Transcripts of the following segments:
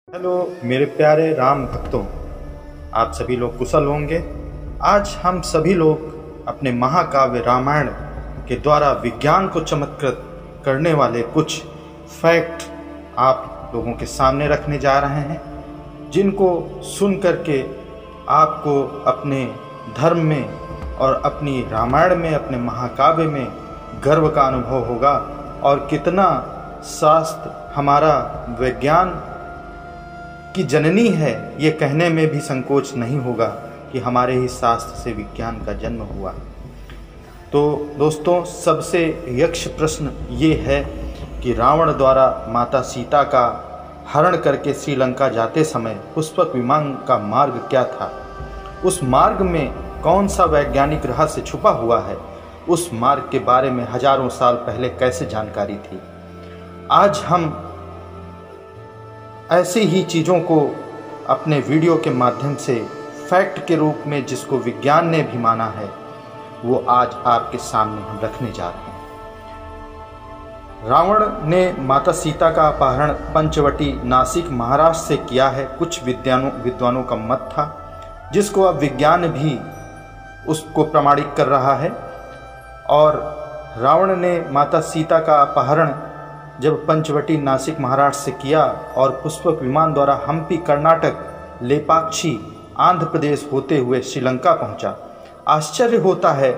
Hello मेरे प्यारे राम भक्तों, आप सभी लोग कुशल होंगे। आज हम सभी लोग अपने महाकाव्य रामायण के द्वारा विज्ञान को चमत्कृत करने वाले कुछ फैक्ट आप लोगों के सामने रखने जा रहे हैं, जिनको सुन करके आपको अपने धर्म में और अपनी रामायण में, अपने महाकाव्य में गर्व का अनुभव होगा और कितना शास्त्र हमारा विज्ञान की जननी है ये कहने में भी संकोच नहीं होगा कि हमारे ही शास्त्र से विज्ञान का जन्म हुआ। तो दोस्तों, सबसे यक्ष प्रश्न ये है कि रावण द्वारा माता सीता का हरण करके श्रीलंका जाते समय पुष्पक विमान का मार्ग क्या था, उस मार्ग में कौन सा वैज्ञानिक रहस्य छुपा हुआ है, उस मार्ग के बारे में हजारों साल पहले कैसे जानकारी थी। आज हम ऐसी ही चीज़ों को अपने वीडियो के माध्यम से फैक्ट के रूप में, जिसको विज्ञान ने भी माना है, वो आज आपके सामने हम रखने जा रहे हैं। रावण ने माता सीता का अपहरण पंचवटी, नासिक, महाराष्ट्र से किया है, कुछ विद्वानों का मत था, जिसको अब विज्ञान भी उसको प्रमाणित कर रहा है। और रावण ने माता सीता का अपहरण जब पंचवटी, नासिक, महाराष्ट्र से किया और पुष्पक विमान द्वारा हम्पी, कर्नाटक, लेपाक्षी, आंध्र प्रदेश होते हुए श्रीलंका पहुंचा। आश्चर्य होता है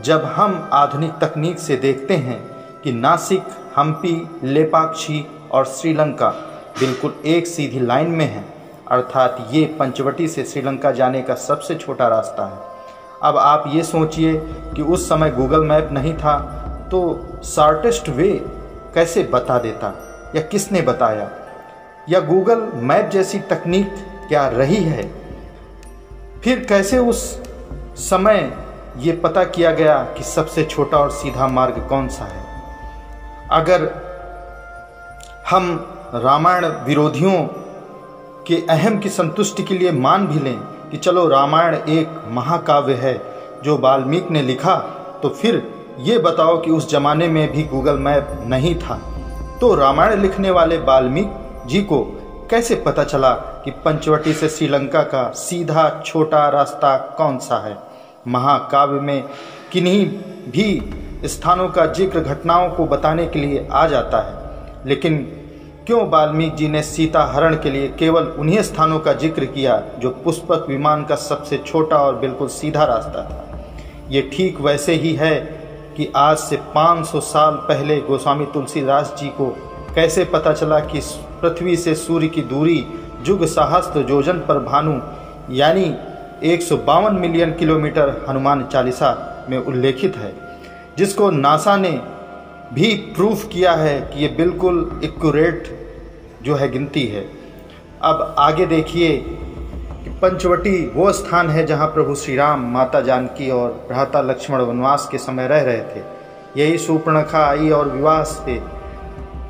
जब हम आधुनिक तकनीक से देखते हैं कि नासिक, हम्पी, लेपाक्षी और श्रीलंका बिल्कुल एक सीधी लाइन में है, अर्थात ये पंचवटी से श्रीलंका जाने का सबसे छोटा रास्ता है। अब आप ये सोचिए कि उस समय गूगल मैप नहीं था तो शॉर्टेस्ट वे कैसे बता देता, या किसने बताया, या गूगल मैप जैसी तकनीक क्या रही है, फिर कैसे उस समय ये पता किया गया कि सबसे छोटा और सीधा मार्ग कौन सा है। अगर हम रामायण विरोधियों के अहम की संतुष्टि के लिए मान भी लें कि चलो रामायण एक महाकाव्य है जो वाल्मीकि ने लिखा, तो फिर ये बताओ कि उस जमाने में भी गूगल मैप नहीं था, तो रामायण लिखने वाले वाल्मीकि जी को कैसे पता चला कि पंचवटी से श्रीलंका का सीधा छोटा रास्ता कौन सा है। महाकाव्य में किन्हीं भी स्थानों का जिक्र घटनाओं को बताने के लिए आ जाता है, लेकिन क्यों वाल्मीकि जी ने सीता हरण के लिए केवल उन्हीं स्थानों का जिक्र किया जो पुष्पक विमान का सबसे छोटा और बिल्कुल सीधा रास्ता था। ये ठीक वैसे ही है कि आज से 500 साल पहले गोस्वामी तुलसीदास जी को कैसे पता चला कि पृथ्वी से सूर्य की दूरी जुग सहस्त्र योजन पर भानु, यानी 152 मिलियन किलोमीटर हनुमान चालीसा में उल्लेखित है, जिसको नासा ने भी प्रूफ किया है कि ये बिल्कुल एक्यूरेट जो है गिनती है। अब आगे देखिए कि पंचवटी वो स्थान है जहाँ प्रभु श्री राम, माता जानकी और भ्राता लक्ष्मण वनवास के समय रह रहे थे। यही शूर्पणखा आई और विवाह से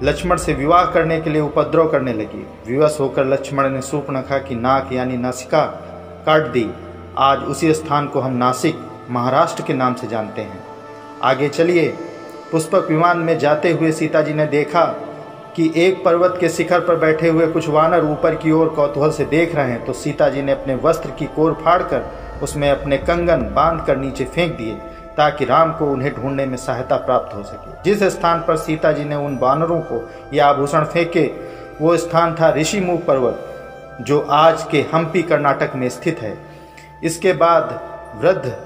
लक्ष्मण से विवाह करने के लिए उपद्रव करने लगी। विवश होकर लक्ष्मण ने शूर्पणखा की नाक यानी नासिका काट दी। आज उसी स्थान को हम नासिक, महाराष्ट्र के नाम से जानते हैं। आगे चलिए, पुष्पक विमान में जाते हुए सीता जी ने देखा कि एक पर्वत के शिखर पर बैठे हुए कुछ वानर ऊपर की ओर कौतूहल से देख रहे हैं, तो सीता जी ने अपने वस्त्र की कोर फाड़कर उसमें अपने कंगन बांधकर नीचे फेंक दिए ताकि राम को उन्हें ढूंढने में सहायता प्राप्त हो सके। जिस स्थान पर सीता जी ने उन वानरों को यह आभूषण फेंके वो स्थान था ऋषिमुख पर्वत, जो आज के हम्पी, कर्नाटक में स्थित है। इसके बाद वृद्ध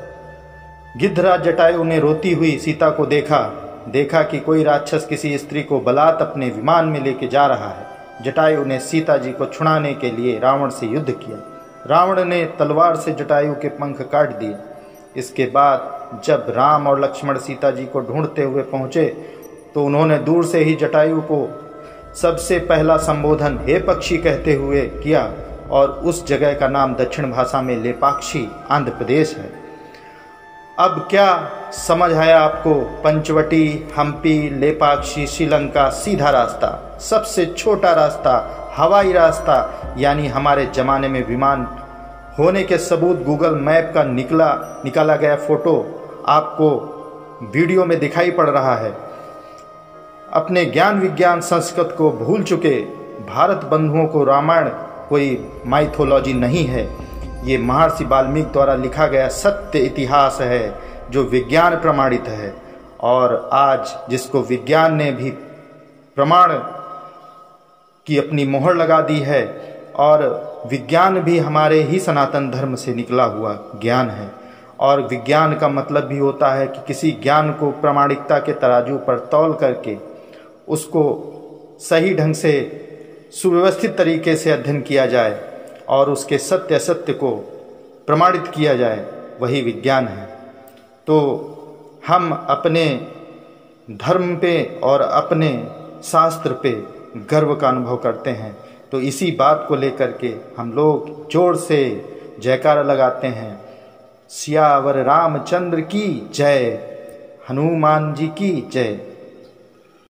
गिद्धराज जटायु ने रोती हुई सीता को देखा कि कोई राक्षस किसी स्त्री को बलात् अपने विमान में लेके जा रहा है। जटायु ने सीता जी को छुड़ाने के लिए रावण से युद्ध किया। रावण ने तलवार से जटायु के पंख काट दिए। इसके बाद जब राम और लक्ष्मण सीता जी को ढूंढते हुए पहुंचे तो उन्होंने दूर से ही जटायु को सबसे पहला संबोधन हे पक्षी कहते हुए किया, और उस जगह का नाम दक्षिण भाषा में लेपाक्षी, आंध्र प्रदेश है। अब क्या समझ आया आपको? पंचवटी, हम्पी, लेपाक्षी, श्रीलंका, सीधा रास्ता, सबसे छोटा रास्ता, हवाई रास्ता, यानी हमारे ज़माने में विमान होने के सबूत गूगल मैप का निकाला गया फ़ोटो आपको वीडियो में दिखाई पड़ रहा है। अपने ज्ञान विज्ञान संस्कृत को भूल चुके भारत बंधुओं को रामायण कोई माइथोलॉजी नहीं है, ये महर्षि वाल्मीकि द्वारा लिखा गया सत्य इतिहास है जो विज्ञान प्रमाणित है। और आज जिसको विज्ञान ने भी प्रमाण की अपनी मोहर लगा दी है, और विज्ञान भी हमारे ही सनातन धर्म से निकला हुआ ज्ञान है। और विज्ञान का मतलब भी होता है कि किसी ज्ञान को प्रामाणिकता के तराजू पर तौल करके उसको सही ढंग से सुव्यवस्थित तरीके से अध्ययन किया जाए और उसके सत्य असत्य को प्रमाणित किया जाए, वही विज्ञान है। तो हम अपने धर्म पे और अपने शास्त्र पे गर्व का अनुभव करते हैं। तो इसी बात को लेकर के हम लोग जोर से जयकारा लगाते हैं, सियावर रामचंद्र की जय, हनुमान जी की जय।